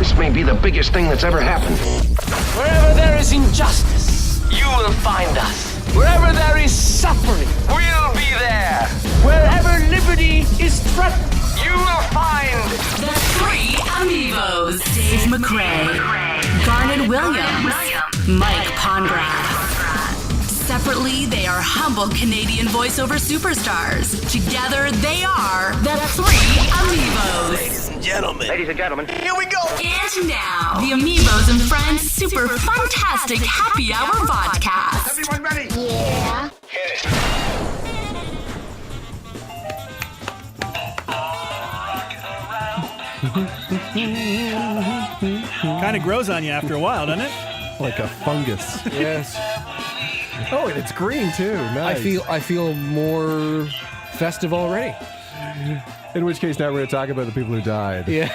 This may be the biggest thing that's ever happened. Wherever there is injustice, you will find us. Wherever there is suffering, we'll be there. Wherever liberty is threatened, you will find The three AmiVO's. Dave McRae, Garnet Williams, Mike Pongracz. Separately, they are humble Canadian voiceover superstars. Together, they are the three AmiVO's. Ladies and gentlemen, Here we go. And now, the AmiVO's and Friends Super Fantastic Happy Hour VOdcast. Everyone ready? Yeah. Kind of grows on you after a while, doesn't it? Like a fungus. Yes. Oh, and it's green too. Nice. I feel more festive already. In which case, now we're going to talk about the people who died. Yeah.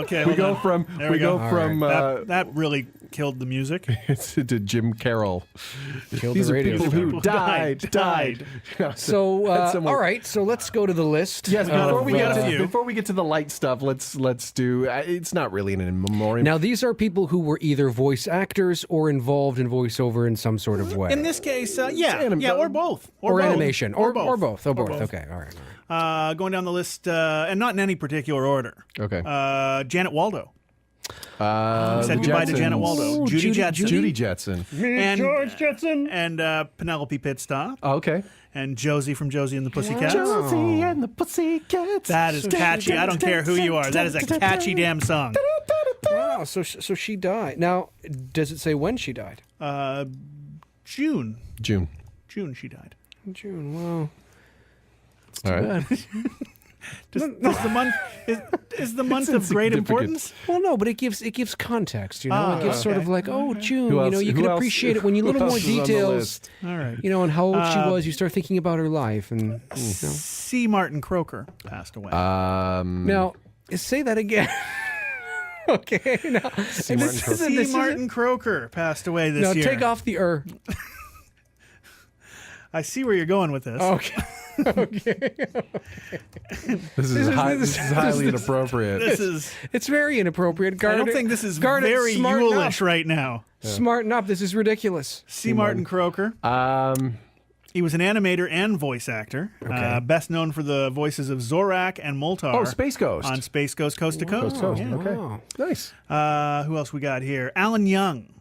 Okay, We hold go on. from There we go All from That really killed the music. to Jim Carroll. Killed These the are radio. people star. who died. Yeah, So, that's somewhat- all right. So let's go to the list. Yes, before we get to you. before we get to the light stuff, let's do. It's not really an in memoriam. Now, these are people who were either voice actors or involved in voiceover in some sort of way. In this case, or both. or both. animation. Or both. Or both. both. Okay, all right. Going down the list, and not in any particular order. Okay. Janet Waldo. Said the goodbye to Janet Jetsons. Waldo. Judy Jetson. Judy Jetson. And George Jetson. And Penelope Pitstop. Oh, okay. And Josie from Josie and the Pussycats. Josie and the Pussycats. That is catchy. I don't care who you are. That is a catchy damn song. Wow. So she died. Now, does it say when she died? June she died. June. Wow. All right. Does the month is the month of great insignificant. importance? Well, no, but it gives context. You know, it gives sort okay. of like, oh, June. Who You else- know, you who can else- appreciate it when you who little more else is on the details. list? All right. You know, and how old she was. You start thinking about her life, and you know. C. Martin Croker passed away. Now, say that again. Okay. Now, C. Martin Croker. C. Martin Croker passed away this Now year. take off the I see where you're going with this. Okay. Okay. This is highly inappropriate. This is. It's very inappropriate. I Garnet, don't think this is Garnet, very smarten Yulish up. right now. Smarten up. This is ridiculous. C. Martin Croker. He was an animator and voice actor. Best known for the voices of Zorak and Moltar. Oh, Space Ghost. On Space Ghost Coast to Coast. Coast to Coast. Yeah. Okay. Wow. Nice. Who else we got here? Alan Young.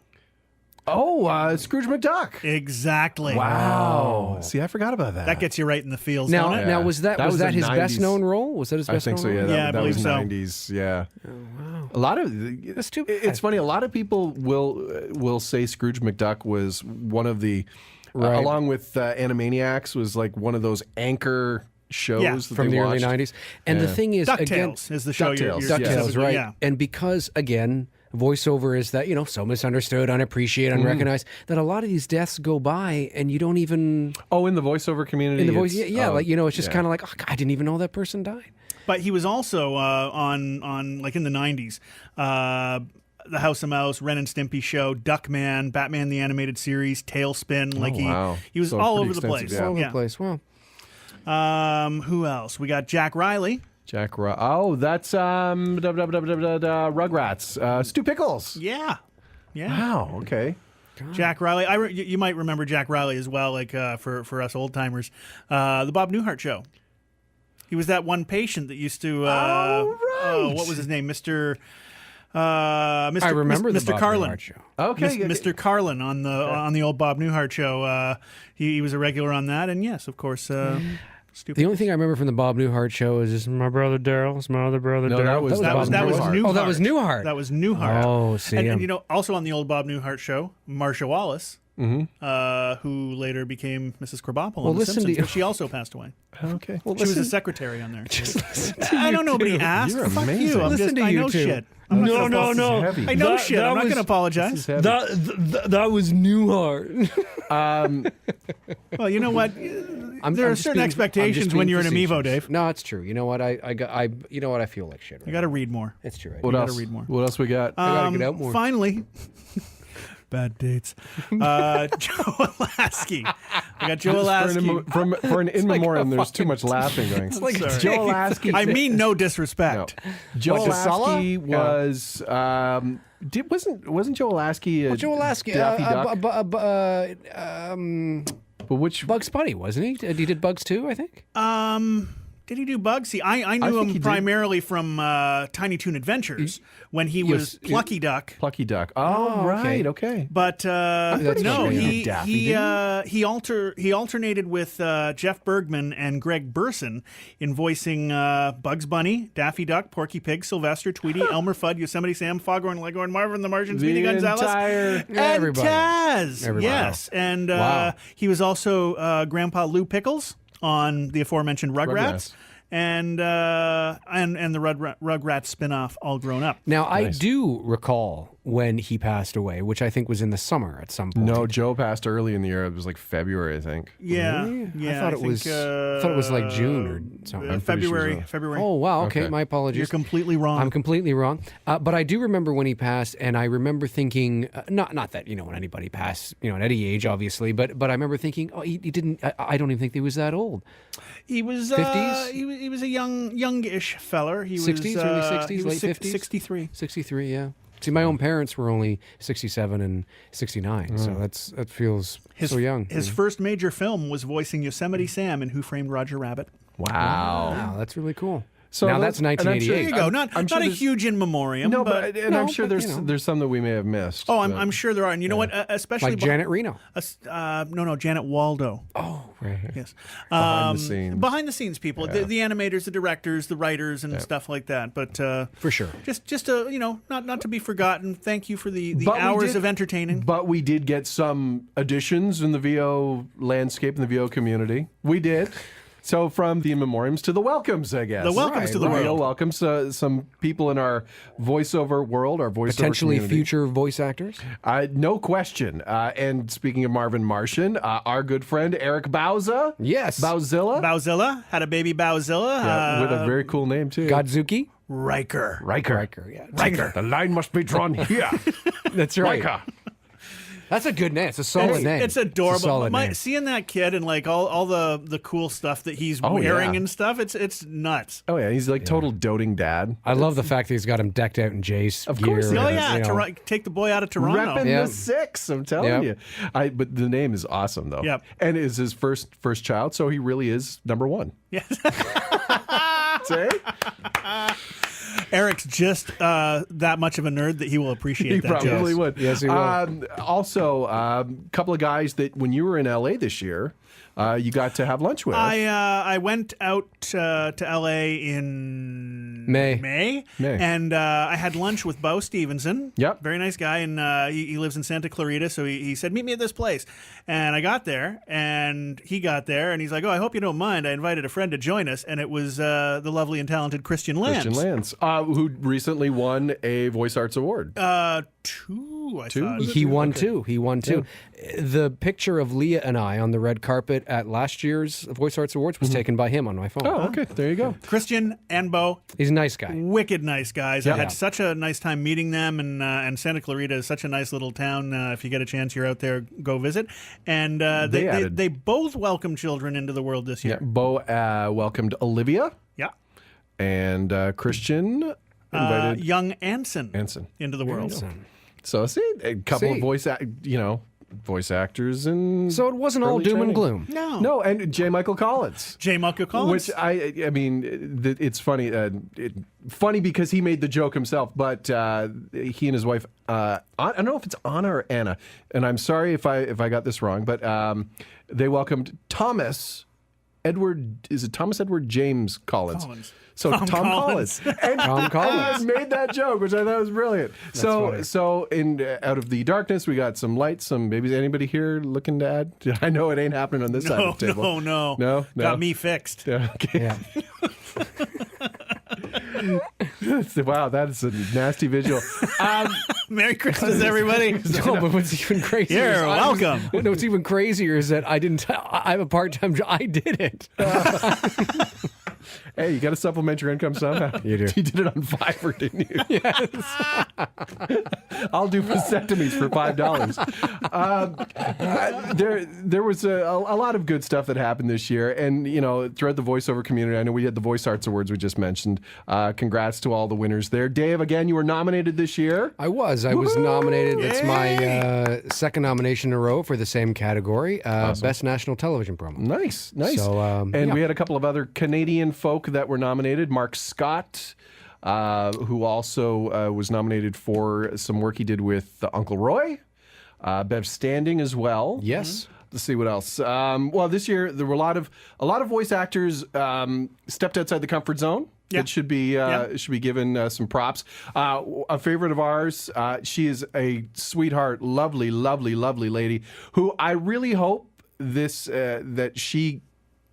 Oh, Scrooge McDuck. Exactly. Wow. See, I forgot about that. That gets you right in the feels, Now, don't it? now was that That was that a his 90s best known role? Was that his I best think known so. Yeah, role? that, Yeah, I that was believe so. 90s. Yeah. Oh, wow. A lot of That's too bad. It's funny. A lot of people will say Scrooge McDuck was one of the, Right. along with Animaniacs, was like one of those anchor shows Yeah, that From they the early watched. 90s. And the thing is, again, DuckTales is the show you're DuckTales, DuckTales, specifically- right? Yeah. And because, again, voiceover is that, you know, so misunderstood, unappreciated, unrecognized, that a lot of these deaths go by and you don't even... Oh, in the voiceover community. In the voice, it's- yeah, oh, like, you know, it's just yeah. kind of like, oh, I didn't even know that person died. But he was also on like in the 90s, The House of Mouse, Ren and Stimpy Show, Duckman, Batman the Animated Series, Tailspin. Like wow. he was So all pretty over the place. extensive, All over the place. Well, Who else? We got Jack Riley. Oh, that's Rugrats. Stu Pickles. Yeah. Wow. Okay. Jack Riley. You might remember Jack Riley as well, like for us old timers. The Bob Newhart Show. He was that one patient that used to. right. What was his name, Mr. I remember the Mr. Bob Carlin. Newhart Show. Okay. Mr. Carlin on the old Bob Newhart Show. He was a regular on that, and yes, of course. Stupid. The only thing I remember from the Bob Newhart Show is my brother Daryl. It's my other brother No, Daryl. that was that was Newhart. Newhart. Oh, that was Newhart. That was Newhart. Oh, see, and you know, also on the old Bob Newhart Show, Marcia Wallace, who later became Mrs. Krabappel on The listen to Simpsons, you. but she also passed away. Okay. Well, She was a listen, secretary on there. just listen to I you don't know. Nobody two. asked. You're Fuck amazing. you. Listen to I you know two. shit. I'm not gonna no. Heavy. I know That- shit. that I'm not was- going to apologize. Heavy. That was Newhart. Well, you know what? I'm There are just certain being- I'm expectations just when being you're an facetious. AmiVO, Dave. No, it's true. You know what? You know what? I feel like shit. Right You got to read more. now. It's true. What gotta else? read more. What else we got? I gotta get out more. Finally, Bad dates. Joe Lasky. I got Joe Lasky. For an in memoriam, there's too much laughing going. It's like Sorry. Joe Lasky. I mean no disrespect. No. Joe What, Lasky was. Wasn't Joe Lasky? Joe Lasky, Daffy Duck? But which Bugs Bunny, wasn't he? He did Bugs too, I think. Did he do Bugs? See, I knew think he him did. primarily from Tiny Toon Adventures when he was Plucky Duck. Plucky Duck. Oh, right. Okay. But That's no, strange. he alternated with Jeff Bergman and Greg Burson in voicing Bugs Bunny, Daffy Duck, Porky Pig, Sylvester, Tweety, Elmer Fudd, Yosemite Sam, Foghorn Leghorn, Marvin the Martian, Speedy Gonzales, and Everybody. Taz. Everybody. Yes, and Wow. he was also Grandpa Lou Pickles on the aforementioned Rugrats. And the Rugrats spin-off, All Grown Up. Now, I do recall when he passed away, which I think was in the summer at some point. No, Joe passed early in the year. It was like February, I think. Yeah, Really? yeah. I thought it was like June or something. I'm pretty sure February. so. February. Oh, wow. Okay, Okay. my apologies. You're completely wrong. I'm completely wrong. But I do remember when he passed, and I remember thinking, not that, when anybody passed, at any age, obviously, but I remember thinking, oh, he didn't, I don't even think he was that old. He was 50s? He was a youngish feller. He 60s, was early 60s, he was late 50s? 63. 63, yeah. See, my own parents were only 67 and 69, so that feels so young. His first major film was voicing Yosemite Sam in Who Framed Roger Rabbit. Wow. Wow, that's really cool. So now those- that's and I'm sure- 1988. There you go. Not I'm sure a there's- huge in memoriam. No, but but I'm sure but, there's some that we may have missed. oh, I'm sure there are. And you know what? Especially Like Janet Reno. no, Janet Waldo. Oh, right. Yes. Behind the scenes. Behind the scenes people, the animators, the directors, the writers, and stuff like that. But For sure. just not to be forgotten. Thank you for the But we hours did- of entertaining. But we did get some additions in the VO landscape, in the VO community. We did. So from the in memoriams to the welcomes, I guess. The welcomes to the Right. world. Welcomes some people in our voiceover world, our voiceover Potentially community. future voice actors. No question. And speaking of Marvin Martian, our good friend Eric Bauza. Yes. Bauzilla. Bowzilla had a baby Bowzilla. Yeah, with a very cool name, too. Godzuki. Riker. Riker. Yeah. Riker. The line must be drawn here. That's right. Riker. That's a good name. It's a solid name. It's adorable. It's a solid name. Seeing that kid and like all the cool stuff that he's wearing yeah. and stuff, it's nuts. Oh, yeah. He's like total doting dad. I love the fact that he's got him decked out in Jay's Of gear. course he and, Oh is. yeah, you know. take the boy out of Toronto. Repping Yeah. the six, I'm telling you. But the name is awesome, though. Yep. And is his first child, so he really is number one. Yes. Say? Eric's just that much of a nerd that he will appreciate He that. probably joke. would. Yes, he will. Also, a couple of guys that when you were in LA this year, you got to have lunch with. I went out to LA in May. and I had lunch with Bo Stevenson. Yep. Very nice guy, and he lives in Santa Clarita, so he said, meet me at this place. And I got there, and he got there, and he's like, oh, I hope you don't mind. I invited a friend to join us, and it was the lovely and talented Christian Lance. Christian Lance, who recently won a Voice Arts Award. Two, I Two? thought. He won two. He won two. The picture of Leah and I on the red carpet at last year's Voice Arts Awards was taken by him on my phone. Oh, okay. There you go. Christian and Bo, He's a nice guy. wicked nice guys. Yep. I had such a nice time meeting them, and Santa Clarita is such a nice little town. If you get a chance, you're out there, go visit. And they both welcome children into the world this Yeah. year. Bo welcomed Olivia, Yeah. and Christian invited Young Anson Anson. into the world. So see, a couple See. of voice actors and So it wasn't all early doom training. and gloom. No. and J. Michael Collins. J. Michael Collins. Which I mean, it's funny. Funny because he made the joke himself, but he and his wife, I don't know if it's Anna or Anna, and I'm sorry if I got this wrong, but they welcomed Thomas Edward. Is it Thomas Edward James Collins? So Tom Collins. And Tom Collins. made that joke, which I thought was brilliant. funny. So in out of the darkness, we got some lights. Some babies. Anybody here looking to add? I know it ain't happening on this side of the table. No. Got me fixed. Yeah, okay. Yeah. Wow, that is a nasty visual. Merry Christmas, everybody. No, but what's even crazier? You're is welcome. No, what's even crazier is that I have a part-time job. I did it. Hey, you got to supplement your income somehow. You do. You did it on Fiverr, didn't you? Yes. I'll do vasectomies for $5. There was a lot of good stuff that happened this year, and throughout the voiceover community, I know we had the Voice Arts Awards we just mentioned. Congrats to all the winners there. Dave, again, you were nominated this year. I was nominated. It's my second nomination in a row for the same category, Best National Television Promo. Nice. So, we had a couple of other Canadian folk that were nominated. Mark Scott, who also was nominated for some work he did with Uncle Roy. Bev Standing as well. Yes. Let's see what else. Well, this year there were a lot of voice actors stepped outside the comfort zone. Yeah. That should be given some props. A favorite of ours. She is a sweetheart, lovely, lovely, lovely lady who I really hope that she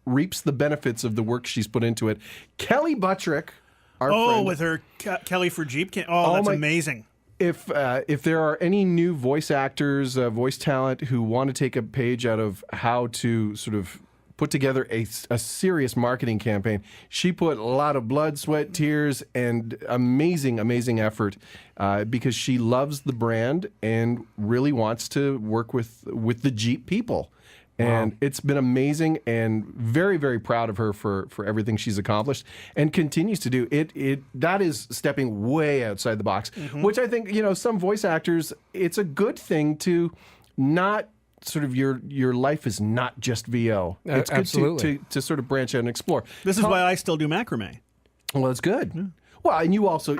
reaps the benefits of the work she's put into it. Kelly Buttrick, our friend. With her Kelly for Jeep. That's amazing. If there are any new voice actors, voice talent who want to take a page out of how to sort of put together a serious marketing campaign, she put a lot of blood, sweat, tears, and amazing, amazing effort because she loves the brand and really wants to work with the Jeep people. And it's been amazing, and very, very proud of her for everything she's accomplished and continues to do. That is stepping way outside the box, which I think, some voice actors, it's a good thing to not sort of your life is not just VO. It's Absolutely. good to sort of branch out and explore. This is why I still do macrame. Well, that's good. Yeah. Well, and you also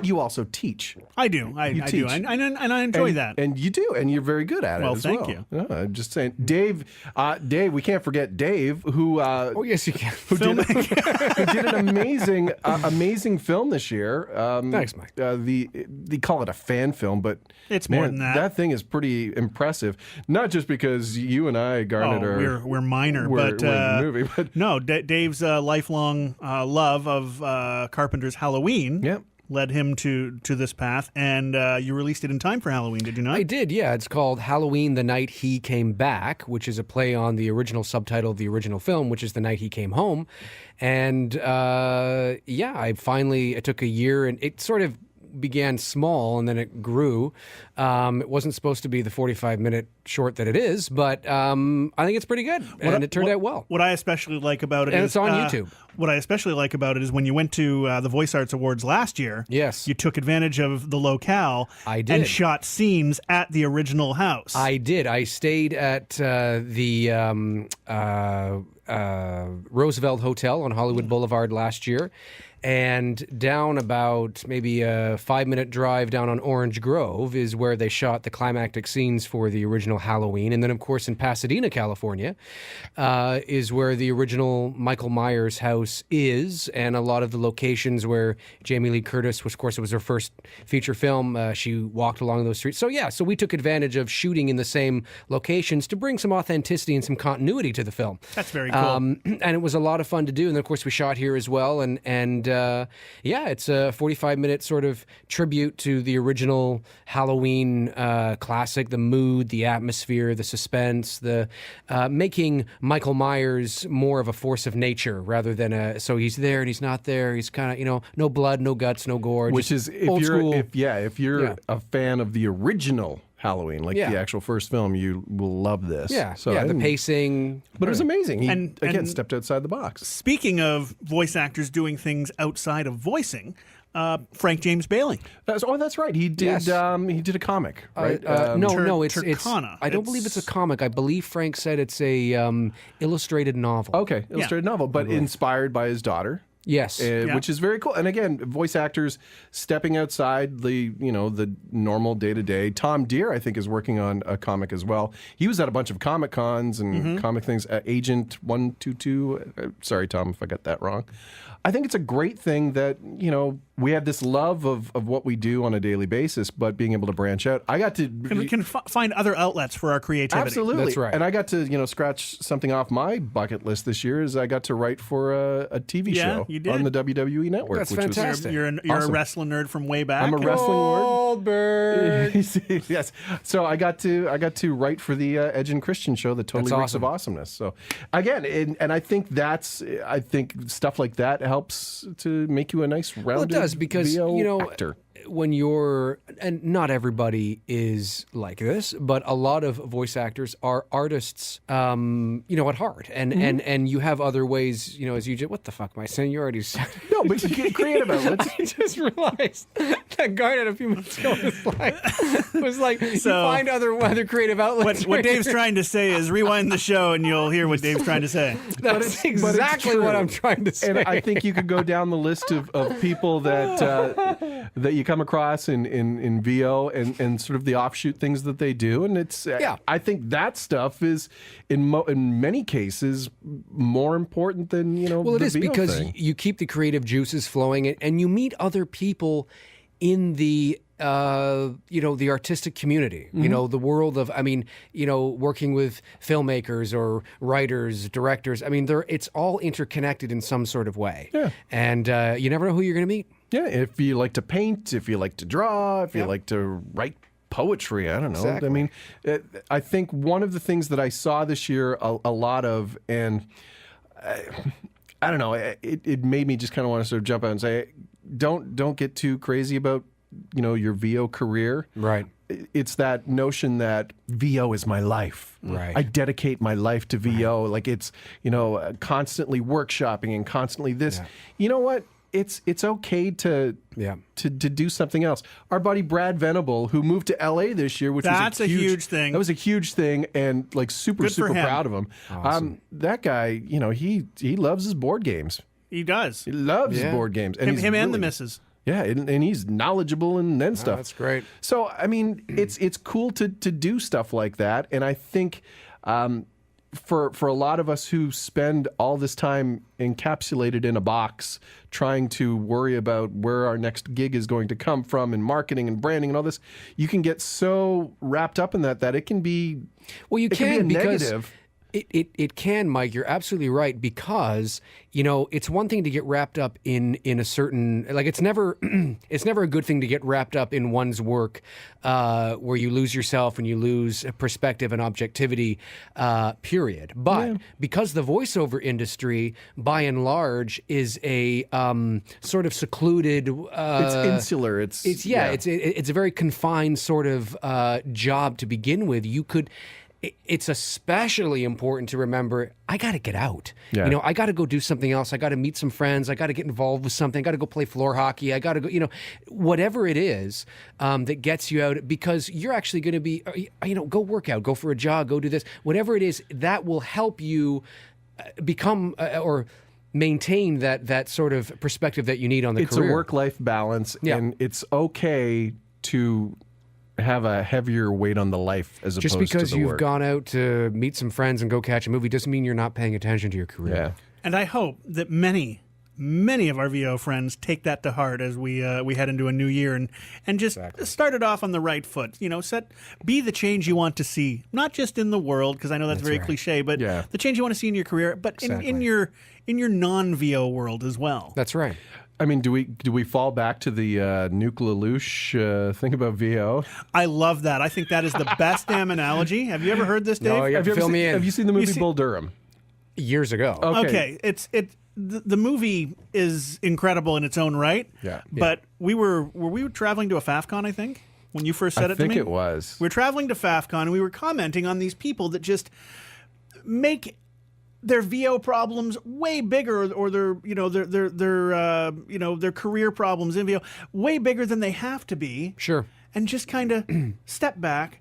teach. I do. I do. And I enjoy that. And you do, and you're very good at it as well. Thank you. No, I'm just saying. Dave, we can't forget Dave, who... oh, yes, you can. Who did an amazing film this year. Thanks, Mike. They call it a fan film, but... It's more than that. That thing is pretty impressive. Not just because you and I, Garnet, we're minor, we're in the movie, but... No, Dave's lifelong love of Carpenter's Halloween... Yep. led him to this path, and you released it in time for Halloween, did you not? I did, yeah. It's called Halloween the Night He Came Back, which is a play on the original subtitle of the original film, which is The Night He Came Home. And it took a year, and it sort of began small and then it grew. It wasn't supposed to be the 45-minute short that it is, but I think it's pretty good, and it turned out well. What I especially like about it and is... it's on YouTube. What I especially like about it is when you went to the Voice Arts Awards last year, yes, you took advantage of the locale and shot scenes at the original house. I did. I stayed at the Roosevelt Hotel on Hollywood Boulevard last year, and down about maybe a 5-minute drive down on Orange Grove is where they shot the climactic scenes for the original Halloween. And then, of course, in Pasadena, California, is where the original Michael Myers house is, and a lot of the locations where Jamie Lee Curtis, which, of course, it was her first feature film, she walked along those streets. So we took advantage of shooting in the same locations to bring some authenticity and some continuity to the film. That's very cool. And it was a lot of fun to do. And then, of course, we shot here as well. And it's a 45-minute sort of tribute to the original Halloween classic, the mood, the atmosphere, the suspense, the making Michael Myers more of a force of nature rather than so he's there and he's not there. He's kind of, no blood, no guts, no gore. Which is, if you're a fan of the original Halloween, the actual first film, you will love this. Yeah, the pacing. But it was amazing. He, and stepped outside the box. Speaking of voice actors doing things outside of voicing, Frank James Bailey. That's right. He did. He did a comic, right? No, it's Turkana. I don't believe it's a comic. I believe Frank said it's a illustrated novel. Okay, illustrated novel, but inspired by his daughter. Yes, which is very cool. And again, voice actors stepping outside the normal day to day. Tom Deere, I think, is working on a comic as well. He was at a bunch of Comic Cons and comic things. Agent 122. Sorry, Tom, if I got that wrong. I think it's a great thing that we have this love of what we do on a daily basis, but being able to branch out. I got to can find other outlets for our creativity. Absolutely, that's right. And I got to scratch something off my bucket list this year. Is I got to write for a TV show you did. on the WWE Network. That's which fantastic. You're awesome. a wrestling nerd from way back. I'm a wrestling nerd. Goldberg. Yes. So I got to write for the Edge and Christian show that totally That's reeks of awesomeness. So again, and I think stuff like that helps to make you a nice rounded Well, it does because VO actor. When you're, and not everybody is like this, but a lot of voice actors are artists, at heart, and you have other ways, as you just, what the fuck am I saying? You already said. No, but you get creative outlets. I just realized that Garnet a few minutes ago was like you find other creative outlets. What Dave's trying to say is rewind the show and you'll hear what Dave's trying to say. That's exactly what I'm trying to say. And I think you could go down the list of people that you come across in VO and sort of the offshoot things that they do, and it's I think that stuff is in many cases more important than Well, it the is VO because thing. you keep the creative juices flowing, and you meet other people in the the artistic community, the world of, working with filmmakers or writers, directors. It's all interconnected in some sort of way. Yeah. And you never know who you're going to meet. Yeah, if you like to paint, if you like to draw, if you like to write poetry, I don't know. Exactly. I think one of the things that I saw this year a lot of, and I don't know, it made me just kind of want to sort of jump out and say, don't get too crazy about your VO career. Right. It's that notion that VO is my life. Right. I dedicate my life to VO. Right. Like it's, constantly workshopping and constantly this. Yeah. You know what? It's okay to do something else. Our buddy Brad Venable, who moved to LA this year, that's a huge thing. That was a huge thing, and like super proud of him. Awesome. That guy, he loves his board games. He does. He loves his board games, and him and the missus. Yeah, and he's knowledgeable and then stuff. That's great. So it's cool to do stuff like that, and I think. For a lot of us who spend all this time encapsulated in a box trying to worry about where our next gig is going to come from and marketing and branding and all this, you can get so wrapped up in that it can be because negative. It can, Mike. You're absolutely right, because it's one thing to get wrapped up in a certain, like, it's never a good thing to get wrapped up in one's work where you lose yourself and you lose perspective and objectivity, period. But because the voiceover industry, by and large, is a sort of secluded, it's insular. It's a very confined sort of job to begin with. It's especially important to remember, I got to get out. Yeah. I got to go do something else. I got to meet some friends. I got to get involved with something. I got to go play floor hockey. I got to go, whatever it is that gets you out, because you're actually going to be, go work out, go for a jog, go do this. Whatever it is, that will help you become or maintain that sort of perspective that you need on the career. It's a work-life balance, and it's okay to have a heavier weight on the life as opposed to the work. Just because you've gone out to meet some friends and go catch a movie doesn't mean you're not paying attention to your career. Yeah. And I hope that many of our VO friends take that to heart as we head into a new year and just start it off on the right foot. Be the change you want to see, not just in the world, because I know that's very cliche, but the change you want to see in your career, but in your non-VO world as well. That's right. Do we fall back to the Nuke Lelouch thing about VO? I love that. I think that is the best damn analogy. Have you ever heard this, Dave? No, you have to fill me in. Have you seen the movie Bull Durham? Years ago. Okay. The movie is incredible in its own right. Yeah. But we were traveling to a FAFCon, I think, when you first said it to me? I think it was. We were traveling to FAFCon, and we were commenting on these people that just make their VO problems way bigger, or their career problems in VO way bigger than they have to be. Sure. And just kind of step back,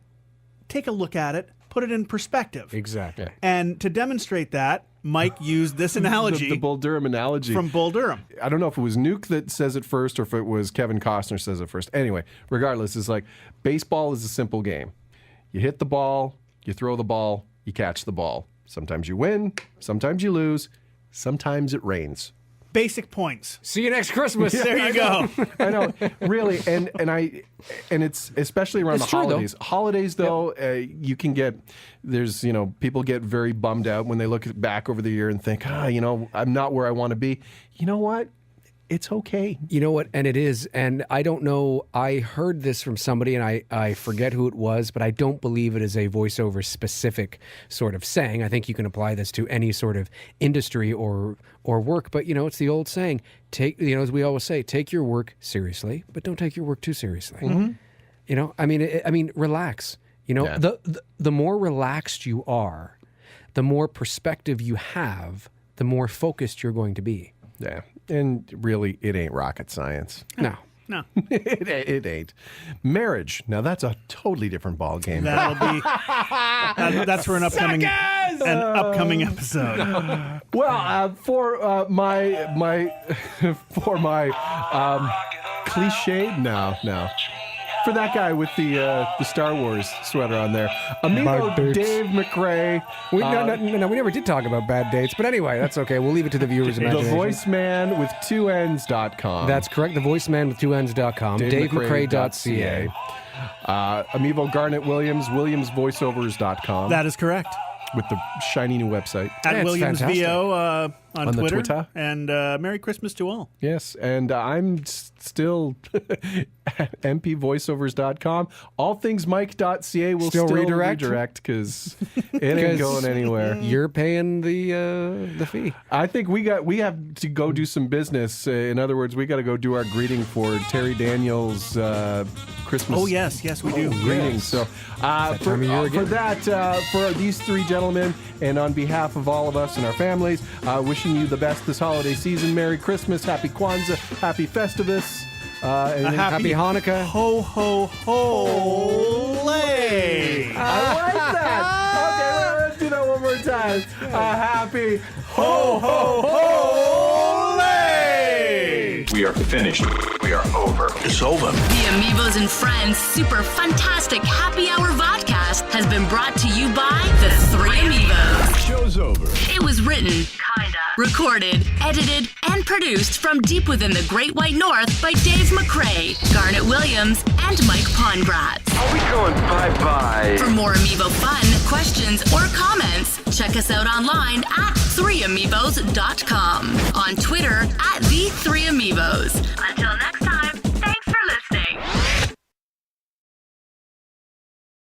take a look at it, put it in perspective. Exactly. And to demonstrate that, Mike used this analogy. The Bull Durham analogy. From Bull Durham. I don't know if it was Nuke that says it first or if it was Kevin Costner says it first. Anyway, regardless, it's like baseball is a simple game. You hit the ball, you throw the ball, you catch the ball. Sometimes you win, sometimes you lose, sometimes it rains. Basic points. See you next Christmas. There you go. I know, really, and it's especially around the holidays. True, though. Holidays, though, you can get people get very bummed out when they look back over the year and think, I'm not where I want to be. You know what? it's okay. You know what? And it is. And I don't know. I heard this from somebody, and I forget who it was, but I don't believe it is a voiceover specific sort of saying. I think you can apply this to any sort of industry or work. But, it's the old saying, as we always say, take your work seriously, but don't take your work too seriously. Mm-hmm. Relax. The more relaxed you are, the more perspective you have, the more focused you're going to be. Yeah. And really, it ain't rocket science. No. No. It ain't. Marriage. Now, that's a totally different ball game. That'll be that's for an upcoming episode. Well, for my cliche, no. For that guy with the Star Wars sweater on there, amiibo Dave McRae. We never did talk about bad dates, but anyway, that's okay. We'll leave it to the viewers' imagination. The voiceman with 2ends.com. That's correct. The voiceman with 2ends.com. DaveMcRae.ca. Amiibo Garnet WilliamsVoiceovers.com. That is correct. With the shiny new website. At Williams VO on Twitter. The Twitter. And Merry Christmas to all. Yes, and I'm still mpvoiceovers.com. Allthingsmike.ca will still redirect because it ain't going anywhere. You're paying the fee. I think we have to go do some business. In other words, we got to go do our greeting for Terry Daniels' Christmas. Oh yes, we do. Greeting. Yes. So for these three gentlemen, and on behalf of all of us and our families, wishing you the best this holiday season. Merry Christmas, Happy Kwanzaa, Happy Festivus, and Happy Hanukkah. Ho ho ho lay. I like that. Okay, let's do that one more time. Happy ho ho ho lay. We are finished. We are over. It's over. The AmiVO's and Friends Super Fantastic Happy Hour Vodcast has been brought to you by the 3 AmiVO's. Show's over. It was written, recorded, edited, and produced from deep within the Great White North by Dave McRae, Garnet Williams, and Mike Pongracz. Are we going bye-bye? For more AmiVO fun, questions, or comments, check us out online at 3amivos.com. On Twitter at the 3 AmiVO's. Until next time.